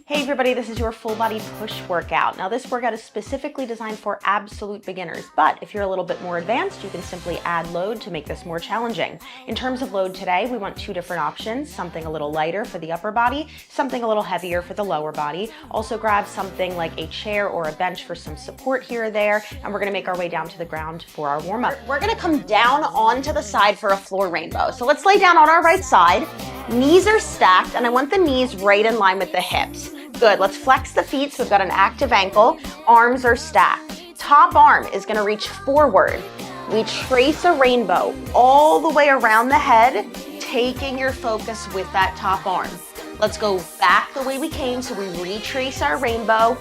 Hey everybody, this is your full body push workout. Now this workout is specifically designed for absolute beginners, but if you're a little bit more advanced, you can simply add load to make this more challenging. In terms of load today, we want two different options, something a little lighter for the upper body, something a little heavier for the lower body. Also grab something like a chair or a bench for some support here or there, and we're gonna make our way down to the ground for our warm up. We're gonna come down onto the side for a floor rainbow. So let's lay down on our right side. Knees are stacked, and I want the knees right in line with the hips. Good, let's flex the feet so we've got an active ankle. Arms are stacked. Top arm is gonna reach forward. We trace a rainbow all the way around the head, taking your focus with that top arm. Let's go back the way we came, so we retrace our rainbow.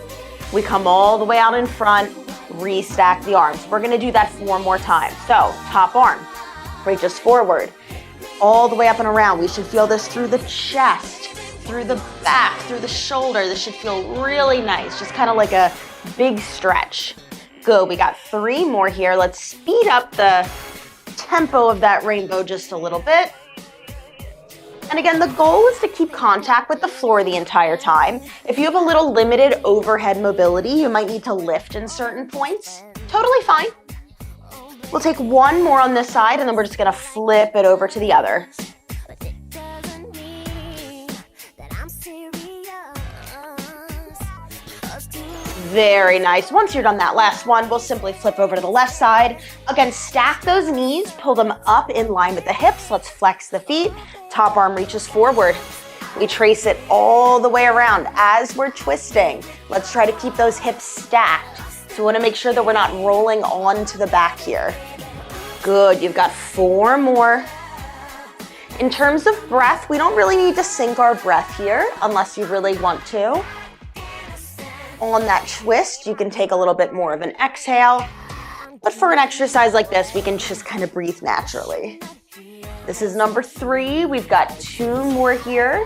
We come all the way out in front, restack the arms. We're gonna do that 4 more times. So, top arm, reaches forward, all the way up and around. We should feel this through the chest, through the back, through the shoulder. This should feel really nice, just kind of like a big stretch. Good, we got 3 more here. Let's speed up the tempo of that rainbow just a little bit. And again, the goal is to keep contact with the floor the entire time. If you have a little limited overhead mobility, you might need to lift in certain points. Totally fine. We'll take 1 more on this side, and then we're just gonna flip it over to the other. Very nice. Once you're done that last one, we'll simply flip over to the left side. Again, stack those knees, pull them up in line with the hips. Let's flex the feet. Top arm reaches forward. We trace it all the way around as we're twisting. Let's try to keep those hips stacked. So we want to make sure that we're not rolling onto the back here. Good, you've got 4 more. In terms of breath, we don't really need to sync our breath here unless you really want to. On that twist, you can take a little bit more of an exhale. But for an exercise like this, we can just kind of breathe naturally. This is number 3. We've got 2 more here.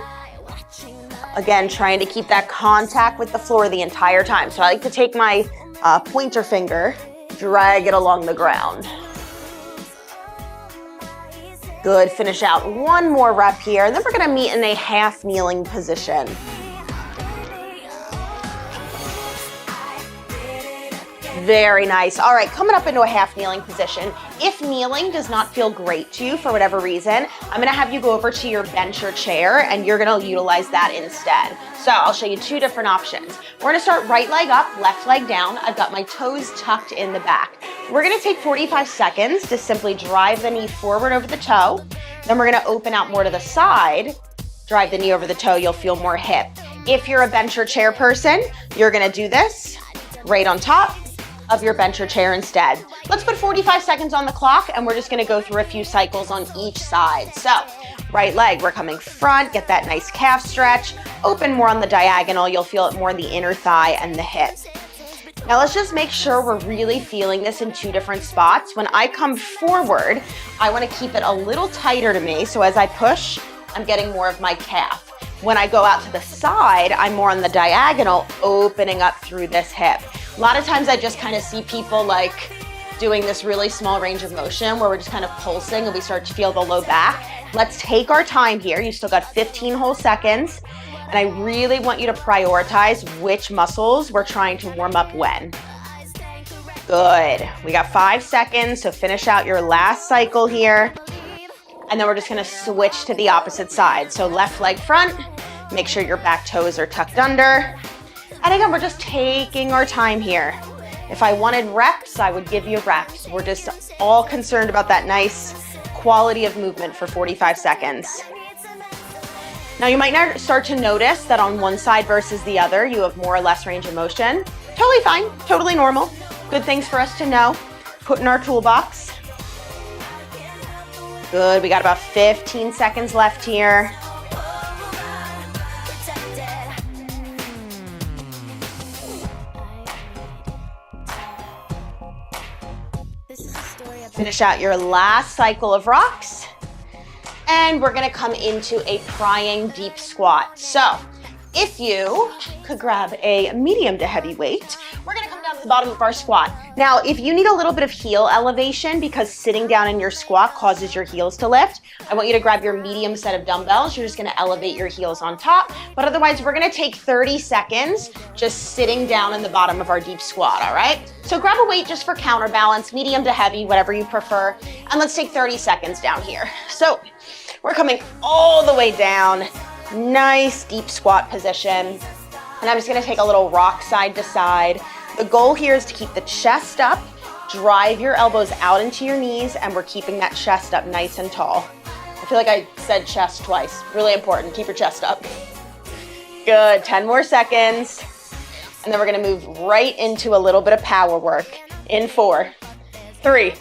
Again, trying to keep that contact with the floor the entire time. So I like to take my pointer finger, drag it along the ground. Good, finish out 1 more rep here, and then we're gonna meet in a half kneeling position. Very nice. All right, coming up into a half kneeling position. If kneeling does not feel great to you for whatever reason, I'm gonna have you go over to your bench or chair, and you're gonna utilize that instead. So I'll show you 2 different options. We're gonna start right leg up, left leg down. I've got my toes tucked in the back. We're gonna take 45 seconds to simply drive the knee forward over the toe. Then we're gonna open out more to the side, drive the knee over the toe, you'll feel more hip. If you're a bench or chair person, you're gonna do this right on top of your bench or chair instead. Let's put 45 seconds on the clock, and we're just gonna go through a few cycles on each side. So, right leg, we're coming front, get that nice calf stretch, open more on the diagonal, you'll feel it more in the inner thigh and the hip. Now let's just make sure we're really feeling this in 2 different spots. When I come forward, I wanna keep it a little tighter to me, so as I push, I'm getting more of my calf. When I go out to the side, I'm more on the diagonal, opening up through this hip. A lot of times I just kind of see people like doing this really small range of motion where we're just kind of pulsing and we start to feel the low back. Let's take our time here. You still got 15 whole seconds. And I really want you to prioritize which muscles we're trying to warm up when. Good. We got 5 seconds, so finish out your last cycle here. And then we're just gonna switch to the opposite side. So left leg front, make sure your back toes are tucked under. And again, we're just taking our time here. If I wanted reps, I would give you reps. We're just all concerned about that nice quality of movement for 45 seconds. Now you might not start to notice that on one side versus the other, you have more or less range of motion. Totally fine, totally normal. Good things for us to know. Put in our toolbox. Good, we got about 15 seconds left here. Finish out your last cycle of rocks. And we're gonna come into a prying deep squat. So If you could grab a medium to heavy weight, we're gonna come down to the bottom of our squat. Now, if you need a little bit of heel elevation because sitting down in your squat causes your heels to lift, I want you to grab your medium set of dumbbells. You're just gonna elevate your heels on top, but otherwise we're gonna take 30 seconds just sitting down in the bottom of our deep squat, all right? So grab a weight just for counterbalance, medium to heavy, whatever you prefer, and let's take 30 seconds down here. So we're coming all the way down. Nice deep squat position. And I'm just gonna take a little rock side to side. The goal here is to keep the chest up, drive your elbows out into your knees, and we're keeping that chest up nice and tall. I feel like I said chest twice. Really important, keep your chest up. Good, 10 more seconds. And then we're gonna move right into a little bit of power work. In 4, 3,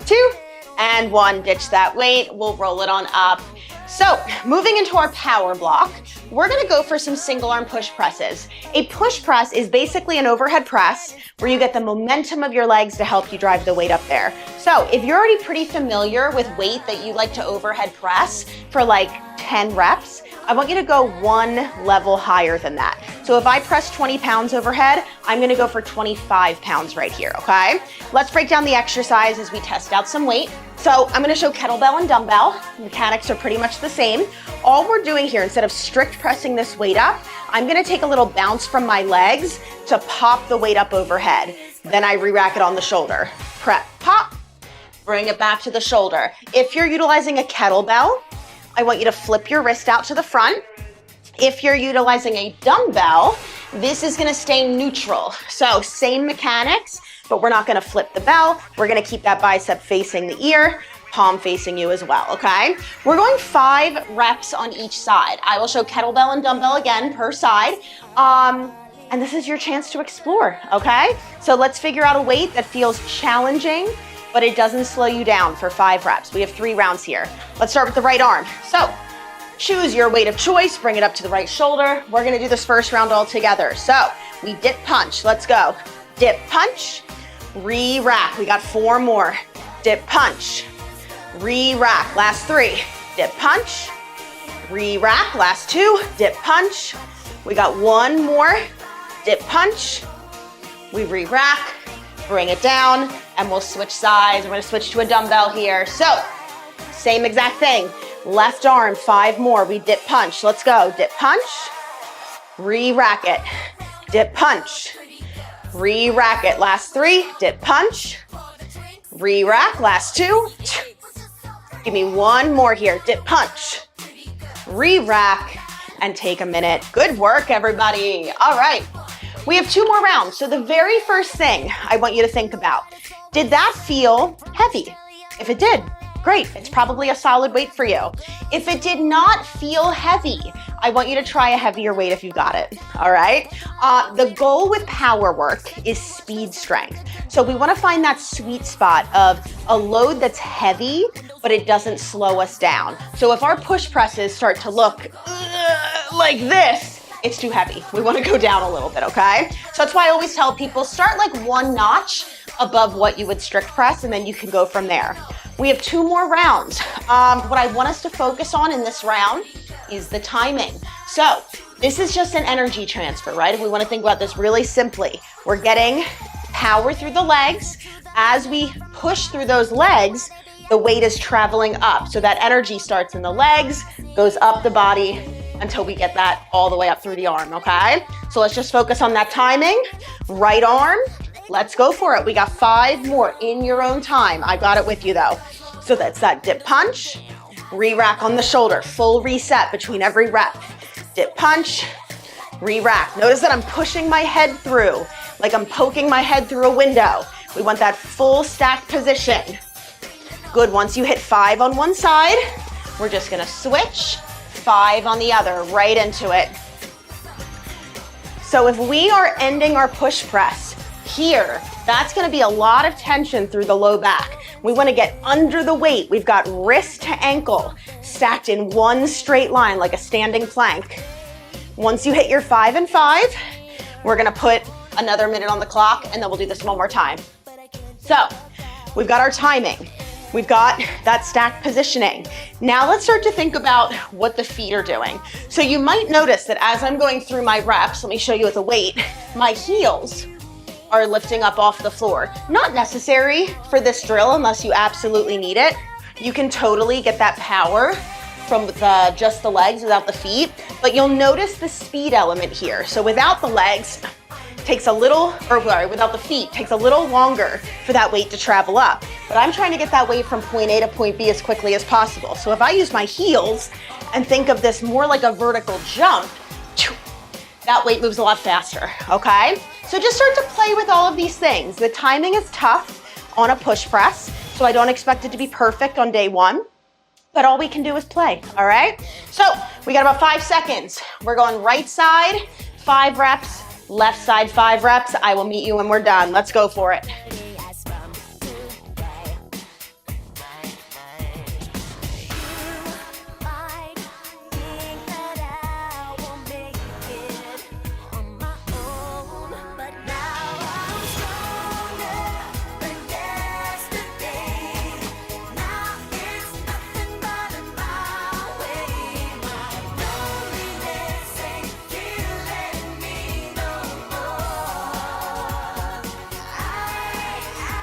2, and 1. Ditch that weight, we'll roll it on up. So moving into our power block, we're gonna go for some single arm push presses. A push press is basically an overhead press where you get the momentum of your legs to help you drive the weight up there. So if you're already pretty familiar with weight that you like to overhead press for like 10 reps, I want you to go one level higher than that. So if I press 20 pounds overhead, I'm gonna go for 25 pounds right here, okay? Let's break down the exercise as we test out some weight. So I'm gonna show kettlebell and dumbbell. Mechanics are pretty much the same. All we're doing here, instead of strict pressing this weight up, I'm gonna take a little bounce from my legs to pop the weight up overhead. Then I re-rack it on the shoulder. Prep, pop, bring it back to the shoulder. If you're utilizing a kettlebell, I want you to flip your wrist out to the front. If you're utilizing a dumbbell, this is gonna stay neutral. So same mechanics, but we're not gonna flip the bell. We're gonna keep that bicep facing the ear, palm facing you as well, okay? We're going 5 reps on each side. I will show kettlebell and dumbbell again per side. And this is your chance to explore, okay? So let's figure out a weight that feels challenging, but it doesn't slow you down for 5 reps. We have 3 rounds here. Let's start with the right arm. So choose your weight of choice, bring it up to the right shoulder. We're gonna do this first round all together. So we dip punch, let's go. Dip punch, re-rack. We got 4 more. Dip punch, re-rack. Last 3. Dip punch, re-rack. Last 2. Dip punch. We got 1 more. Dip punch. We re-rack. Bring it down, and we'll switch sides. We're gonna switch to a dumbbell here. So same exact thing. Left arm, 5 more. We dip punch. Let's go. Dip punch. Re-rack it. Dip punch. Re-rack it. Last 3. Dip punch. Re-rack. Last 2. Give me 1 more here. Dip punch. Re-rack. And take a minute. Good work, everybody. All right. We have 2 more rounds. So the very first thing I want you to think about, did that feel heavy? If it did, great. It's probably a solid weight for you. If it did not feel heavy, I want you to try a heavier weight if you got it, all right? The goal with power work is speed strength. So we wanna find that sweet spot of a load that's heavy, but it doesn't slow us down. So if our push presses start to look like this, it's too heavy. We wanna go down a little bit, okay? So that's why I always tell people, start like 1 notch above what you would strict press, and then you can go from there. We have 2 more rounds. What I want us to focus on in this round is the timing. So this is just an energy transfer, right? If we wanna think about this really simply, we're getting power through the legs. As we push through those legs, the weight is traveling up. So that energy starts in the legs, goes up the body until we get that all the way up through the arm, okay? So let's just focus on that timing. Right arm, let's go for it. We got 5 more in your own time. I got it with you though. So that's that dip punch, re-rack on the shoulder, full reset between every rep. Dip punch, re-rack. Notice that I'm pushing my head through, like I'm poking my head through a window. We want that full stacked position. Good, once you hit 5 on one side, we're just gonna switch, 5 on the other, right into it. So if we are ending our push press here, that's gonna be a lot of tension through the low back. We wanna get under the weight. We've got wrist to ankle stacked in one straight line like a standing plank. Once you hit your 5 and 5, we're gonna put another minute on the clock, and then we'll do this one more time. So we've got our timing. We've got that stacked positioning. Now let's start to think about what the feet are doing. So you might notice that as I'm going through my reps, let me show you with the weight, my heels are lifting up off the floor. Not necessary for this drill unless you absolutely need it. You can totally get that power from just the legs without the feet, but you'll notice the speed element here. So without the legs, takes a little, without the feet, takes a little longer for that weight to travel up. But I'm trying to get that weight from point A to point B as quickly as possible. So if I use my heels and think of this more like a vertical jump, that weight moves a lot faster, okay? So just start to play with all of these things. The timing is tough on a push press, so I don't expect it to be perfect on day one, but all we can do is play, all right? So we got about 5 seconds. We're going right side, 5 reps, left side, 5 reps. I will meet you when we're done. Let's go for it.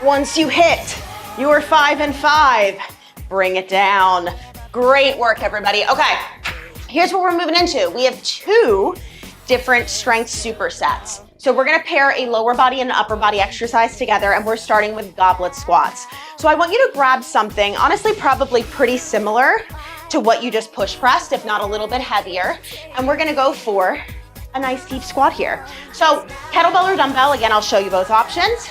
Once you hit your 5 and 5, bring it down. Great work, everybody. Okay, here's what we're moving into. We have 2 different strength supersets. So we're gonna pair a lower body and an upper body exercise together, and we're starting with goblet squats. So I want you to grab something, honestly, probably pretty similar to what you just push pressed, if not a little bit heavier. And we're gonna go for a nice deep squat here. So kettlebell or dumbbell, again, I'll show you both options.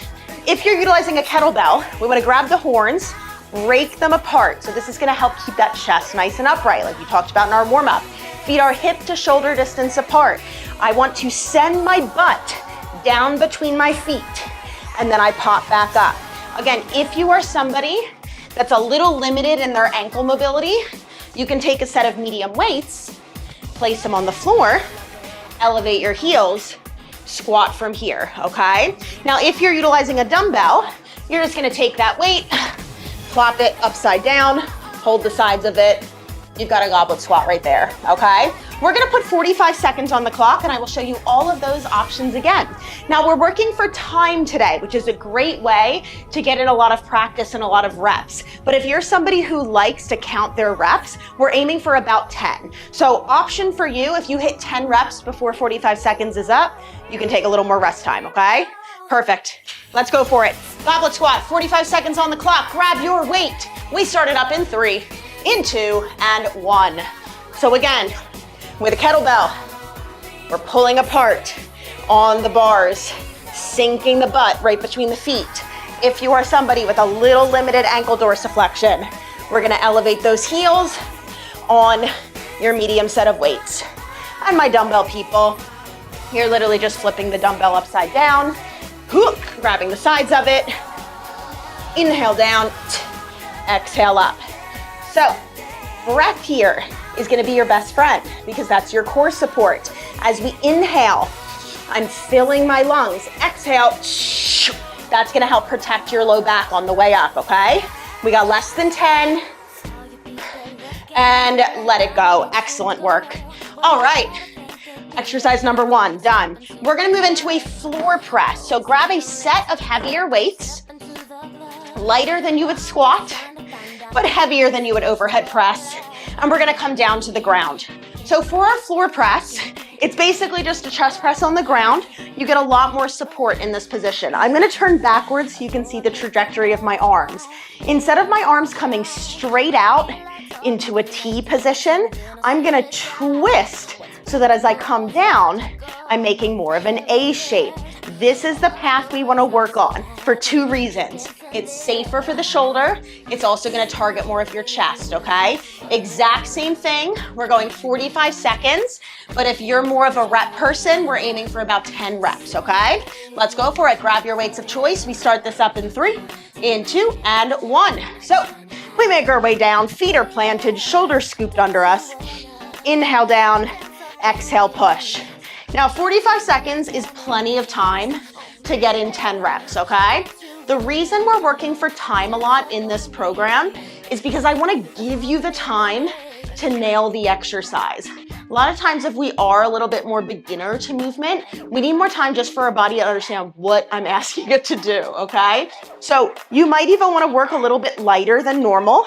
If you're utilizing a kettlebell, we wanna grab the horns, rake them apart. So this is gonna help keep that chest nice and upright, like we talked about in our warm-up. Feet are hip to shoulder distance apart. I want to send my butt down between my feet, and then I pop back up. Again, if you are somebody that's a little limited in their ankle mobility, you can take a set of medium weights, place them on the floor, elevate your heels, squat from here, okay? Now, if you're utilizing a dumbbell, you're just gonna take that weight, plop it upside down, hold the sides of it. You've got a goblet squat right there, okay? We're gonna put 45 seconds on the clock, and I will show you all of those options again. Now, we're working for time today, which is a great way to get in a lot of practice and a lot of reps. But if you're somebody who likes to count their reps, we're aiming for about 10. So option for you, if you hit 10 reps before 45 seconds is up, you can take a little more rest time, okay? Perfect. Let's go for it. Goblet squat, 45 seconds on the clock. Grab your weight. We start it up in 3, in 2, and 1. So again, with a kettlebell, we're pulling apart on the bars, sinking the butt right between the feet. If you are somebody with a little limited ankle dorsiflexion, we're gonna elevate those heels on your medium set of weights. And my dumbbell people, you're literally just flipping the dumbbell upside down, hook, grabbing the sides of it, inhale down, exhale up. So, breath here is gonna be your best friend because that's your core support. As we inhale, I'm filling my lungs. Exhale, that's gonna help protect your low back on the way up, okay? We got less than 10, and let it go. Excellent work. All right, exercise number 1, done. We're gonna move into a floor press. So grab a set of heavier weights, lighter than you would squat, but heavier than you would overhead press, and we're gonna come down to the ground. So for our floor press, it's basically just a chest press on the ground. You get a lot more support in this position. I'm gonna turn backwards so you can see the trajectory of my arms. Instead of my arms coming straight out into a T position, I'm gonna twist so that as I come down, I'm making more of an A shape. This is the path we wanna work on for 2 reasons. It's safer for the shoulder. It's also gonna target more of your chest, okay? Exact same thing. We're going 45 seconds, but if you're more of a rep person, we're aiming for about 10 reps, okay? Let's go for it. Grab your weights of choice. We start this up in 3, in 2, and 1. So we make our way down. Feet are planted, shoulders scooped under us. Inhale down, exhale, push. Now 45 seconds is plenty of time to get in 10 reps, okay? The reason we're working for time a lot in this program is because I want to give you the time to nail the exercise. A lot of times if we are a little bit more beginner to movement, we need more time just for our body to understand what I'm asking it to do, okay? So you might even want to work a little bit lighter than normal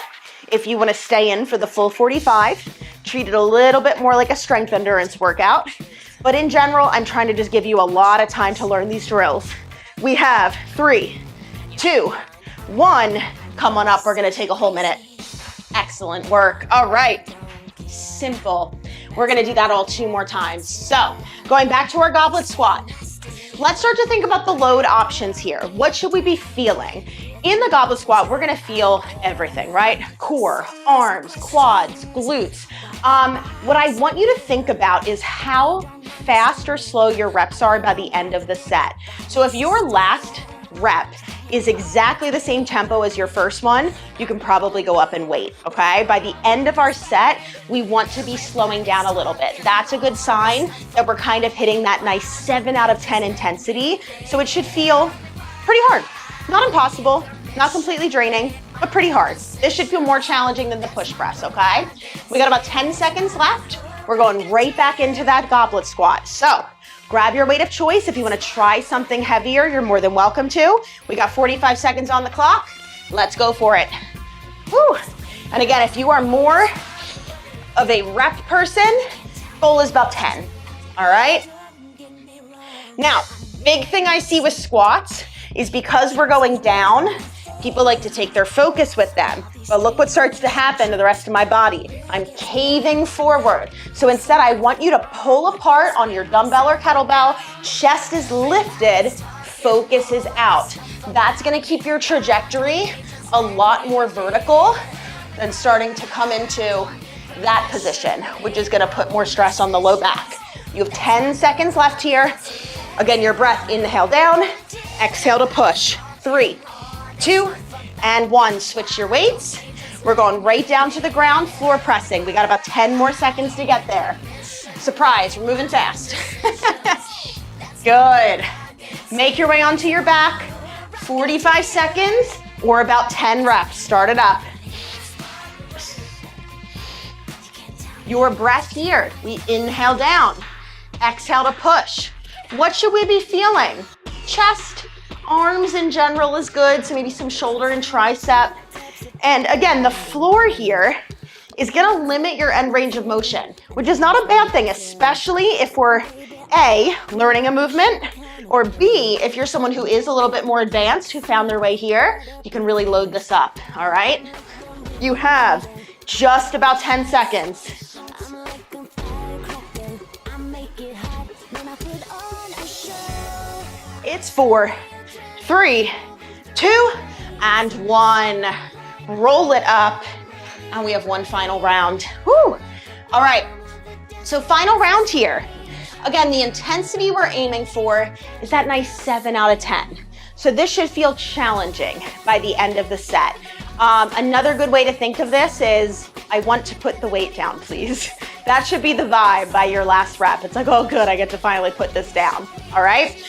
if you want to stay in for the full 45. Treat it a little bit more like a strength endurance workout. But in general, I'm trying to just give you a lot of time to learn these drills. We have 3, 2, 1. Come on up, we're gonna take a whole minute. Excellent work. All right, simple. We're gonna do that all 2 more times. So, going back to our goblet squat. Let's start to think about the load options here. What should we be feeling? In the goblet squat, we're gonna feel everything, right? Core, arms, quads, glutes. What I want you to think about is how fast or slow your reps are by the end of the set. So if your last rep is exactly the same tempo as your first one, you can probably go up in weight, okay? By the end of our set, we want to be slowing down a little bit. That's a good sign that we're kind of hitting that nice 7 out of 10 intensity. So it should feel pretty hard. Not impossible, not completely draining, but pretty hard. This should feel more challenging than the push press, okay? We got about 10 seconds left. We're going right back into that goblet squat. So grab your weight of choice. If you want to try something heavier, you're more than welcome to. We got 45 seconds on the clock. Let's go for it. Whew. And again, if you are more of a rep person, goal is about 10, all right? Now, big thing I see with squats is because we're going down, people like to take their focus with them. But look what starts to happen to the rest of my body. I'm caving forward. So instead, I want you to pull apart on your dumbbell or kettlebell. Chest is lifted, focus is out. That's gonna keep your trajectory a lot more vertical than starting to come into that position, which is gonna put more stress on the low back. You have 10 seconds left here. Again, your breath, inhale down, exhale to push. 3, 2, and 1. Switch your weights. We're going right down to the ground, floor pressing. We got about 10 more seconds to get there. Surprise, we're moving fast. Good. Make your way onto your back. 45 seconds or about 10 reps. Start it up. Your breath here. We inhale down, exhale to push. What should we be feeling? Chest, arms in general is good, so maybe some shoulder and tricep. And again, the floor here is gonna limit your end range of motion, which is not a bad thing, especially if we're A, learning a movement, or B, if you're someone who is a little bit more advanced, who found their way here, you can really load this up, all right? You have just about 10 seconds. It's 4, 3, 2, and 1. Roll it up, and we have one final round. Woo! All right, so final round here. Again, the intensity we're aiming for is that nice 7 out of 10. So this should feel challenging by the end of the set. Another good way to think of this is, I want to put the weight down, please. That should be the vibe by your last rep. It's like, oh good, I get to finally put this down, all right?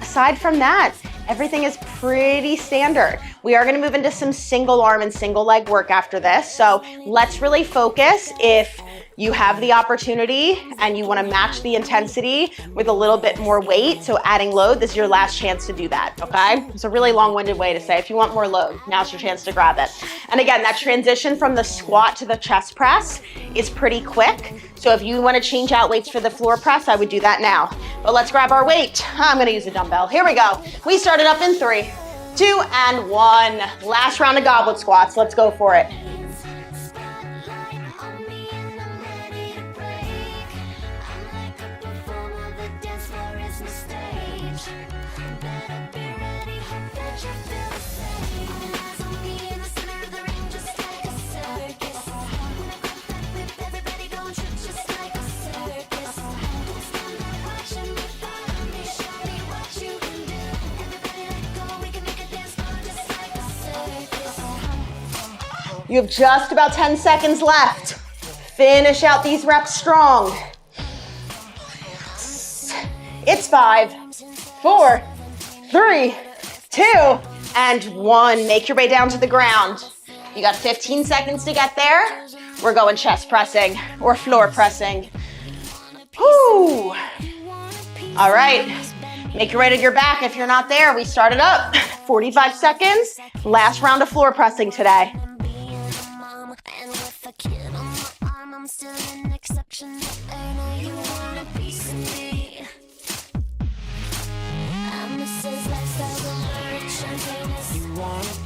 Aside from that, everything is pretty standard. We are gonna move into some single arm and single leg work after this, so let's really focus. If you have the opportunity and you wanna match the intensity with a little bit more weight, so adding load, this is your last chance to do that, okay? It's a really long-winded way to say, if you want more load, now's your chance to grab it. And again, that transition from the squat to the chest press is pretty quick. So if you wanna change out weights for the floor press, I would do that now. But let's grab our weight. I'm gonna use a dumbbell. Here we go. We started up in 3, 2, and 1. Last round of goblet squats. Let's go for it. You have just about 10 seconds left. Finish out these reps strong. It's 5, 4, 3, 2, and 1. Make your way down to the ground. You got 15 seconds to get there. We're going chest pressing or floor pressing. Whoo. All right. Make your way to your back. If you're not there, we started up. 45 seconds. Last round of floor pressing today.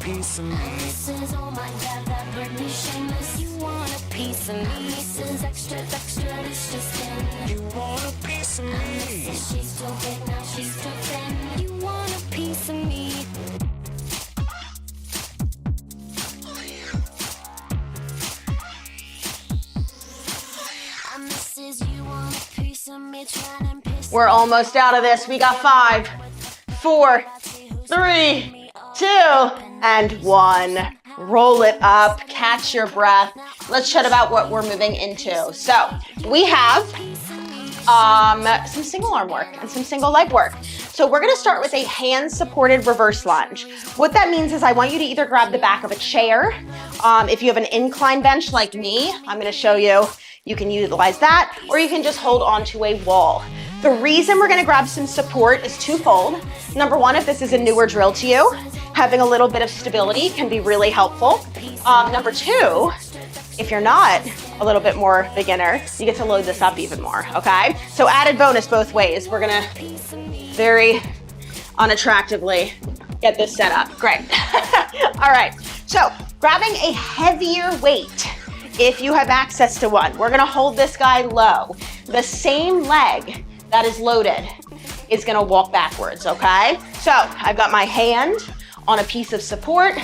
Piece of me. This is, oh my God, that Britney shameless. You want a piece of me. This is extra, this just in. You want a piece of me. She's too big, now she's too thin. You want a piece of me. We're almost out of this. We got 5, 4, 3, 2, and 1. Roll it up, catch your breath. Let's chat about what we're moving into. So we have some single arm work and some single leg work. So we're gonna start with a hand supported reverse lunge. What that means is I want you to either grab the back of a chair. If you have an incline bench like me, I'm gonna show you, you can utilize that, or you can just hold onto a wall. The reason we're gonna grab some support is twofold. Number one, if this is a newer drill to you, having a little bit of stability can be really helpful. Number two, if you're not a little bit more beginner, you get to load this up even more, okay? So added bonus both ways. We're gonna very unattractively get this set up. Great. All right, so grabbing a heavier weight, if you have access to one, we're gonna hold this guy low. The same leg that is loaded is gonna walk backwards, okay? So I've got my hand on a piece of support,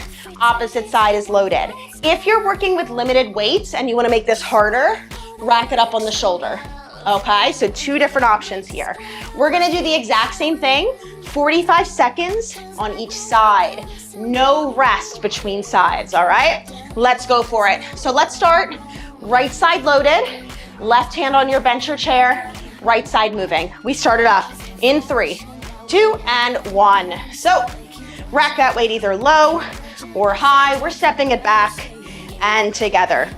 opposite side is loaded. If you're working with limited weights and you wanna make this harder, rack it up on the shoulder, okay? So two different options here. We're gonna do the exact same thing, 45 seconds on each side. No rest between sides, all right? Let's go for it. So let's start right side loaded, left hand on your bench or chair, right side moving. We started off in 3, 2, and 1. So rack that weight either low or high. We're stepping it back and together.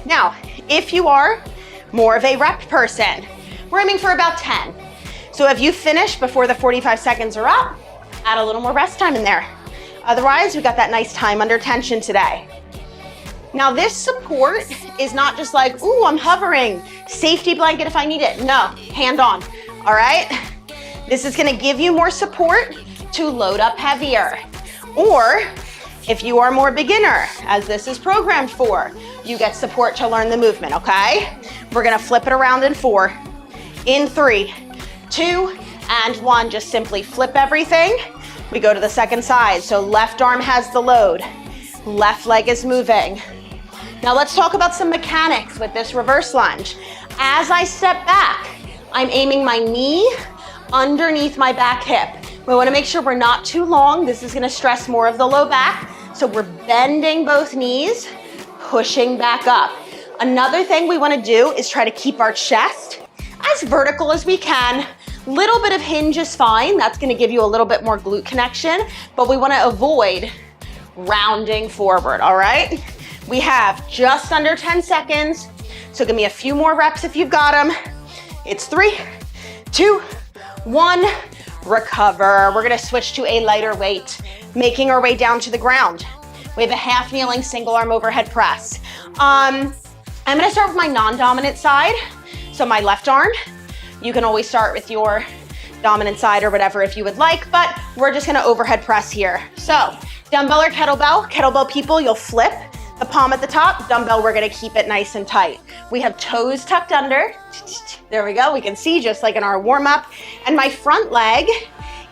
Now, if you are more of a rep person, we're aiming for about 10. So if you finish before the 45 seconds are up, add a little more rest time in there. Otherwise, we got that nice time under tension today. Now this support is not just like, ooh, I'm hovering, safety blanket if I need it. No, hand on, all right? This is gonna give you more support to load up heavier. Or if you are more beginner, as this is programmed for, you get support to learn the movement, okay? We're gonna flip it around in 4, in 3, 2, and 1. Just simply flip everything. We go to the second side. So left arm has the load, left leg is moving. Now let's talk about some mechanics with this reverse lunge. As I step back, I'm aiming my knee underneath my back hip. We wanna make sure we're not too long. This is gonna stress more of the low back. So we're bending both knees, pushing back up. Another thing we wanna do is try to keep our chest as vertical as we can. Little bit of hinge is fine. That's gonna give you a little bit more glute connection, but we wanna avoid rounding forward, all right? We have just under 10 seconds, so give me a few more reps if you've got them. It's 3, 2, 1, recover. We're gonna switch to a lighter weight, making our way down to the ground. We have a half kneeling single arm overhead press. I'm gonna start with my non-dominant side, so my left arm. You can always start with your dominant side or whatever if you would like, but we're just gonna overhead press here. So dumbbell or kettlebell? Kettlebell people, you'll flip the palm at the top. Dumbbell, we're gonna keep it nice and tight. We have toes tucked under. There we go, we can see just like in our warm up. And my front leg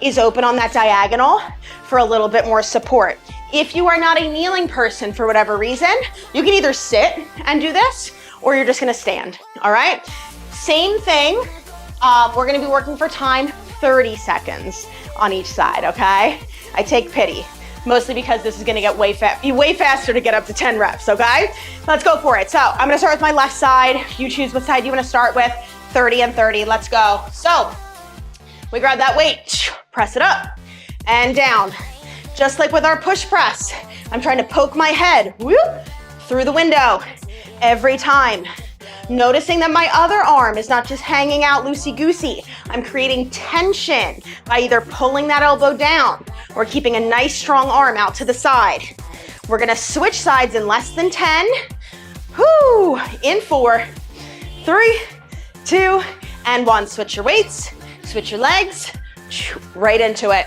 is open on that diagonal for a little bit more support. If you are not a kneeling person for whatever reason, you can either sit and do this or you're just gonna stand, all right? Same thing, we're gonna be working for time 30 seconds on each side, okay? I take pity, mostly because this is gonna get way faster to get up to 10 reps, okay? Let's go for it. So I'm gonna start with my left side. You choose what side you wanna start with, 30 and 30, let's go. So we grab that weight, press it up, and down. Just like with our push press, I'm trying to poke my head, whoop, through the window every time. Noticing that my other arm is not just hanging out loosey-goosey. I'm creating tension by either pulling that elbow down or keeping a nice strong arm out to the side. We're gonna switch sides in less than 10. Whoo, in 4, 3, 2, and 1. Switch your weights, switch your legs, right into it.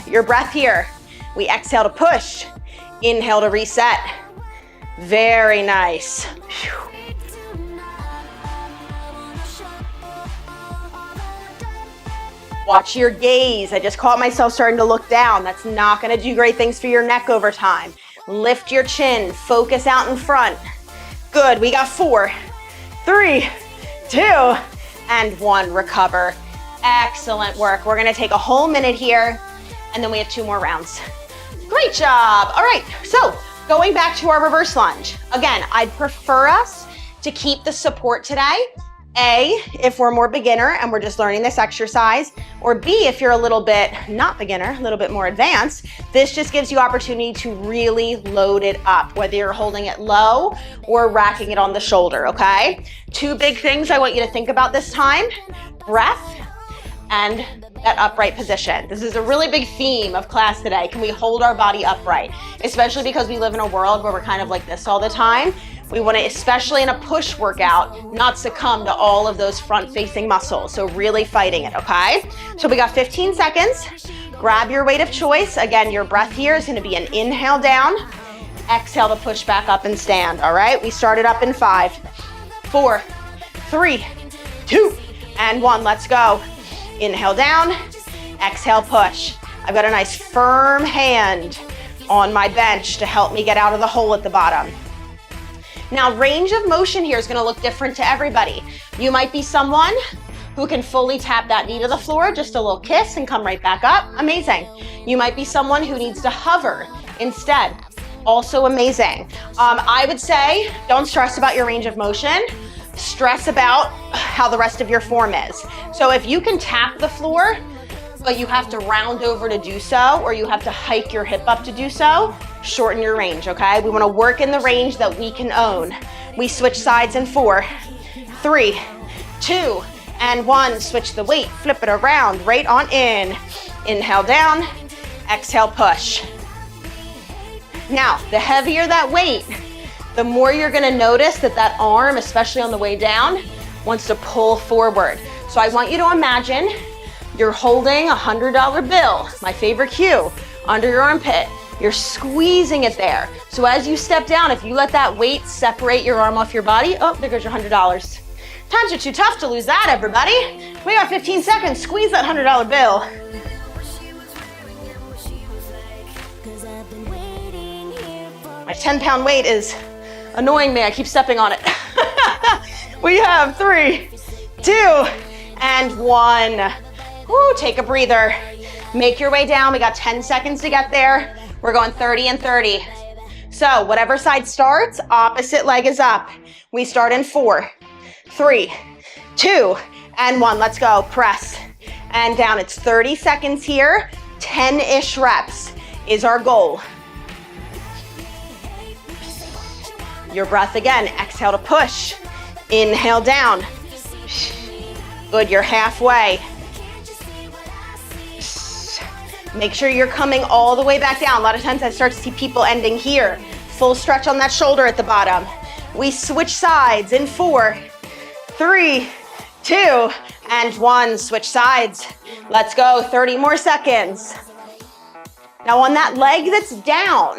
Your breath here. We exhale to push, inhale to reset. Very nice. Watch your gaze. I just caught myself starting to look down. That's not gonna do great things for your neck over time. Lift your chin, focus out in front. Good, we got 4, 3, 2, and 1. Recover. Excellent work. We're gonna take a whole minute here, and then we have 2 more rounds. Great job. All right, so going back to our reverse lunge. Again, I'd prefer us to keep the support today. A, if we're more beginner and we're just learning this exercise, or B, if you're a little bit not beginner, a little bit more advanced, this just gives you opportunity to really load it up, whether you're holding it low or racking it on the shoulder, okay? 2 big things I want you to think about this time: breath and that upright position. This is a really big theme of class today. Can we hold our body upright? Especially because we live in a world where we're kind of like this all the time. We want to, especially in a push workout, not succumb to all of those front-facing muscles. So really fighting it, okay? So we got 15 seconds. Grab your weight of choice. Again, your breath here is going to be an inhale down, exhale to push back up and stand, all right? We started up in 5, 4, 3, 2, and 1. Let's go. Inhale down, exhale push. I've got a nice firm hand on my bench to help me get out of the hole at the bottom. Now, range of motion here is gonna look different to everybody. You might be someone who can fully tap that knee to the floor, just a little kiss and come right back up. Amazing. You might be someone who needs to hover instead. Also amazing. I would say don't stress about your range of motion. Stress about how the rest of your form is. So if you can tap the floor, but you have to round over to do so, or you have to hike your hip up to do so, shorten your range, okay? We wanna work in the range that we can own. We switch sides in 4, 3, 2, and 1. Switch the weight, flip it around, right on in. Inhale down, exhale push. Now, the heavier that weight, the more you're gonna notice that that arm, especially on the way down, wants to pull forward. So I want you to imagine you're holding a $100 bill, my favorite cue, under your armpit. You're squeezing it there. So as you step down, if you let that weight separate your arm off your body, oh, there goes your $100. Times are too tough to lose that, everybody. We got 15 seconds, squeeze that $100 bill. My 10-pound weight is annoying me, I keep stepping on it. We have 3, 2, and 1. Woo, take a breather. Make your way down, we got 10 seconds to get there. We're going 30 and 30. So whatever side starts, opposite leg is up. We start in 4, 3, 2, and 1. Let's go, press and down. It's 30 seconds here, 10-ish reps is our goal. Your breath again, exhale to push. Inhale down. Good, you're halfway. Make sure you're coming all the way back down. A lot of times I start to see people ending here. Full stretch on that shoulder at the bottom. We switch sides in 4, 3, 2, and 1. Switch sides. Let's go, 30 more seconds. Now on that leg that's down,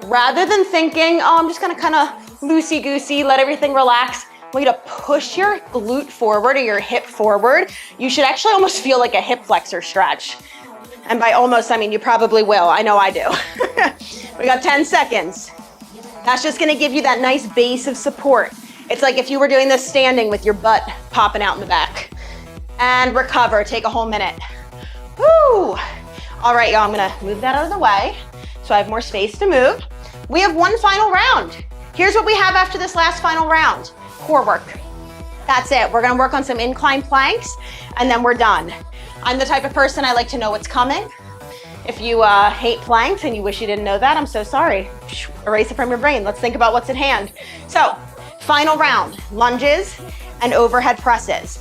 rather than thinking, oh, I'm just gonna kind of loosey-goosey, let everything relax, I want you to push your glute forward or your hip forward. You should actually almost feel like a hip flexor stretch. And by almost, I mean you probably will. I know I do. We got 10 seconds. That's just gonna give you that nice base of support. It's like if you were doing this standing with your butt popping out in the back. And recover, take a whole minute. Woo! All right, y'all, I'm gonna move that out of the way so I have more space to move. We have one final round. Here's what we have after this last final round. Core work. That's it. We're gonna work on some incline planks and then we're done. I'm the type of person I like to know what's coming. If you hate planks and you wish you didn't know that, I'm so sorry. Erase it from your brain. Let's think about what's at hand. So, final round, lunges and overhead presses.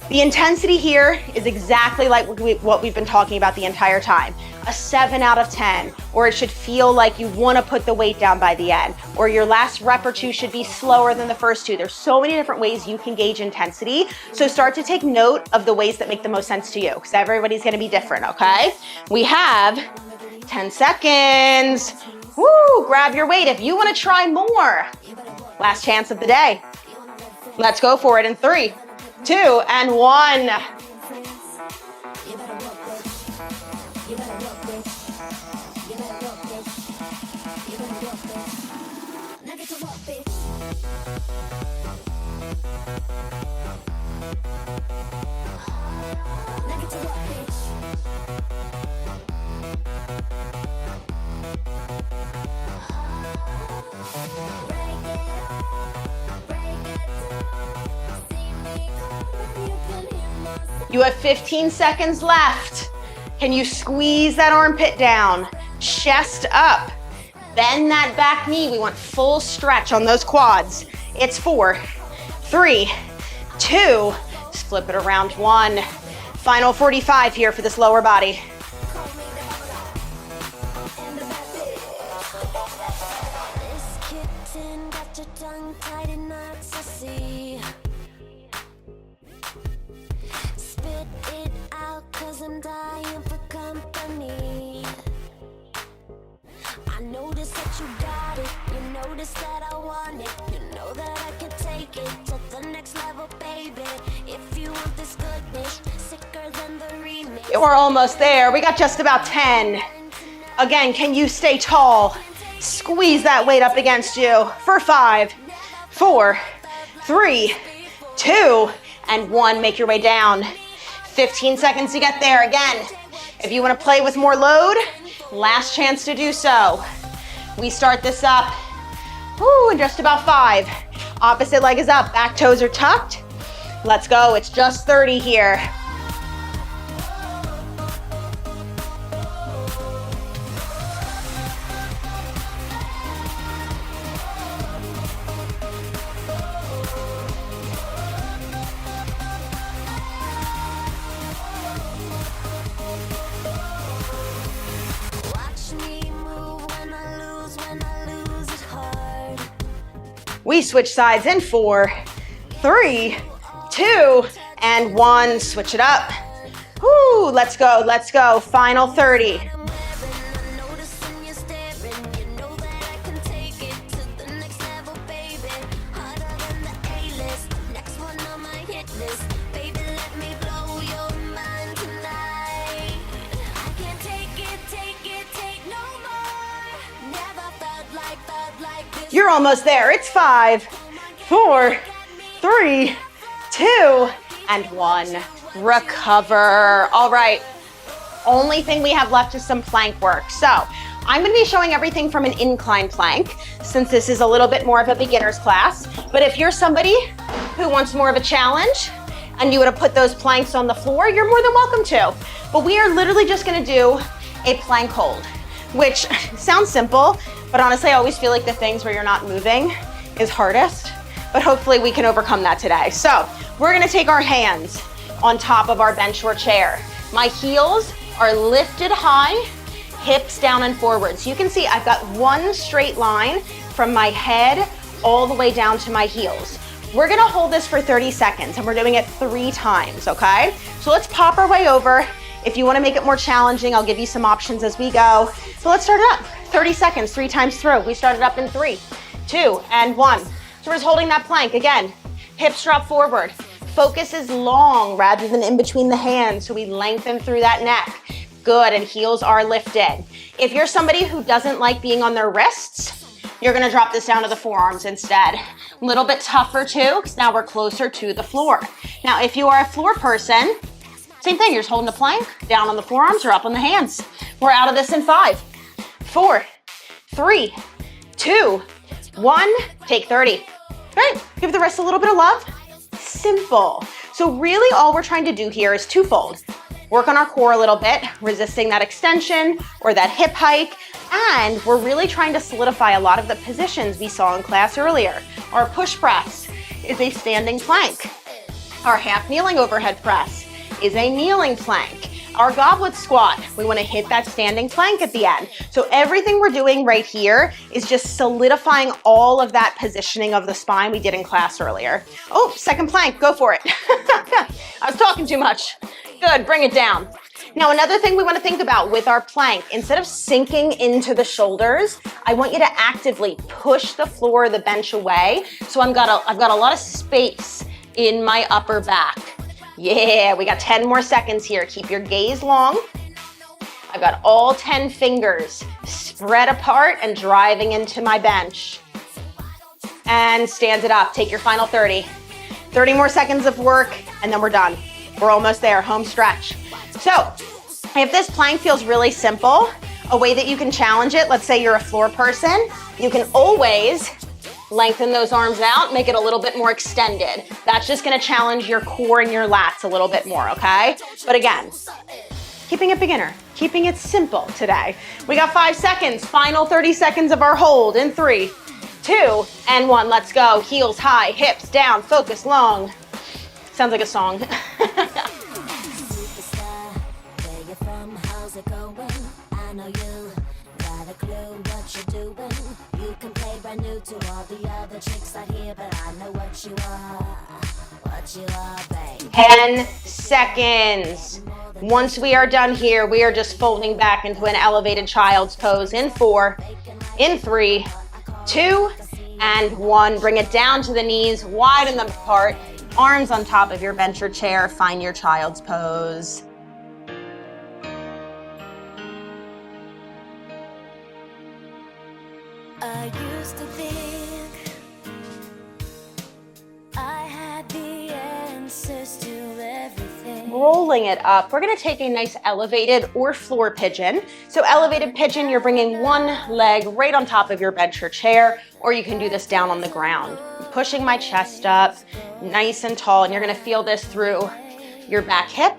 The intensity here is exactly like what we've been talking about the entire time. A 7 out of 10, or it should feel like you want to put the weight down by the end, or your last rep or two should be slower than the first two. There's so many different ways you can gauge intensity. So start to take note of the ways that make the most sense to you, because everybody's going to be different, okay? We have 10 seconds. Woo, grab your weight if you want to try more. Last chance of the day. Let's go for it in 3, 2, and 1. You have 15 seconds left. Can you squeeze that armpit down? Chest up. Bend that back knee. We want full stretch on those quads. It's 4, 3, 2. Just flip it around. 1. Final 45 here for this lower body. I'm dying for company. I notice that you got it. You notice that I want it. You know that I can take it to the next level, baby. If you want this goodness, sicker than the remix. We're almost there. We got just about 10. Again, can you stay tall? Squeeze that weight up against you for 5, 4, 3, 2, and 1. Make your way down. 15 seconds to get there. Again, if you want to play with more load, last chance to do so. We start this up in just about 5. Opposite leg is up, back toes are tucked. Let's go. It's just 30 here. We switch sides in 4, 3, 2, and 1. Switch it up. Woo, let's go, let's go. Final 30. You're almost there. It's 5, 4, 3, 2, and 1. Recover. All right. Only thing we have left is some plank work. So I'm going to be showing everything from an incline plank, since this is a little bit more of a beginner's class. But if you're somebody who wants more of a challenge and you want to put those planks on the floor, you're more than welcome to. But we are literally just going to do a plank hold, which sounds simple, but honestly, I always feel like the things where you're not moving is hardest, but hopefully we can overcome that today. So we're gonna take our hands on top of our bench or chair. My heels are lifted high, hips down and forward. So you can see I've got one straight line from my head all the way down to my heels. We're gonna hold this for 30 seconds and we're doing it 3 times, okay? So let's pop our way over. If you wanna make it more challenging, I'll give you some options as we go. So let's start it up. 30 seconds, 3 times through. We started up in 3, 2, and 1. So we're just holding that plank. Again, hips drop forward. Focus is long rather than in between the hands, so we lengthen through that neck. Good, and heels are lifted. If you're somebody who doesn't like being on their wrists, you're gonna drop this down to the forearms instead. A little bit tougher too, because now we're closer to the floor. Now, if you are a floor person, same thing, you're just holding the plank, down on the forearms or up on the hands. We're out of this in 5, 4, 3, 2, 1, take 30. Right, give the wrist a little bit of love. Simple. So really all we're trying to do here is twofold. work on our core a little bit, resisting that extension or that hip hike. And we're really trying to solidify a lot of the positions we saw in class earlier. Our push press is a standing plank. Our half kneeling overhead press is a kneeling plank. Our goblet squat, we want to hit that standing plank at the end. So everything we're doing right here is just solidifying all of that positioning of the spine we did in class earlier. Oh, second plank, go for it. I was talking too much. Good, bring it down. Now, another thing we want to think about with our plank, instead of sinking into the shoulders, I want you to actively push the floor or the bench away. So I've got a lot of space in my upper back. Yeah, we got 10 more seconds here. Keep your gaze long. I've got all 10 fingers spread apart and driving into my bench. And stand it up. Take your final 30. 30 more seconds of work, and then we're done. We're almost there, home stretch. So, if this plank feels really simple, a way that you can challenge it, let's say you're a floor person, you can always lengthen those arms out, make it a little bit more extended. That's just gonna challenge your core and your lats a little bit more, okay? But again, keeping it beginner, keeping it simple today. We got 5 seconds, final 30 seconds of our hold in 3, 2, and 1. Let's go. Heels high, hips down, focus long. Sounds like a song. New to all the other chicks out here, but I know what you are, babe. 10 seconds. Once we are done here, we are just folding back into an elevated child's pose in 4, in 3, 2, and 1. Bring it down to the knees, widen them apart, arms on top of your bench or chair. Find your child's pose. I used to think I had the answers to everything. Rolling it up, we're gonna take a nice elevated or floor pigeon. So elevated pigeon, you're bringing one leg right on top of your bench or chair, or you can do this down on the ground. I'm pushing my chest up, nice and tall, and you're gonna feel this through your back hip,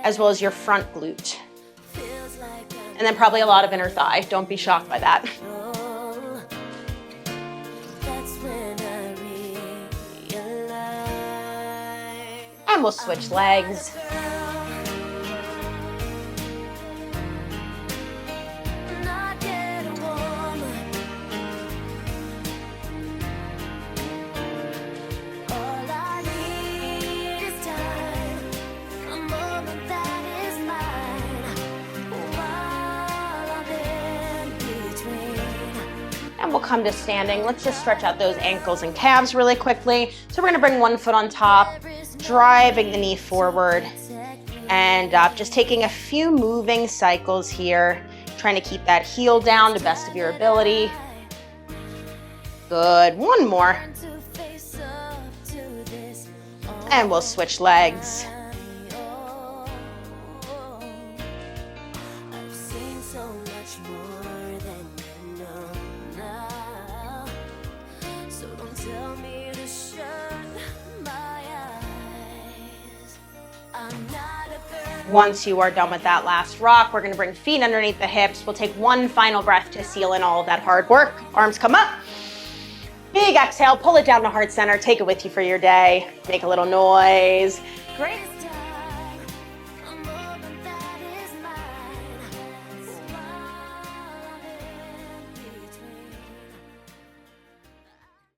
as well as your front glute. And then probably a lot of inner thigh. Don't be shocked by that. And we'll switch legs. And we'll come to standing. Let's just stretch out those ankles and calves really quickly. So we're gonna bring one foot on top, driving the knee forward and up. Just taking a few moving cycles here, trying to keep that heel down to best of your ability. Good, one more. And we'll switch legs. Once you are done with that last rock, we're gonna bring feet underneath the hips. We'll take one final breath to seal in all of that hard work. Arms come up. Big exhale, pull it down to heart center. Take it with you for your day. Make a little noise. Great.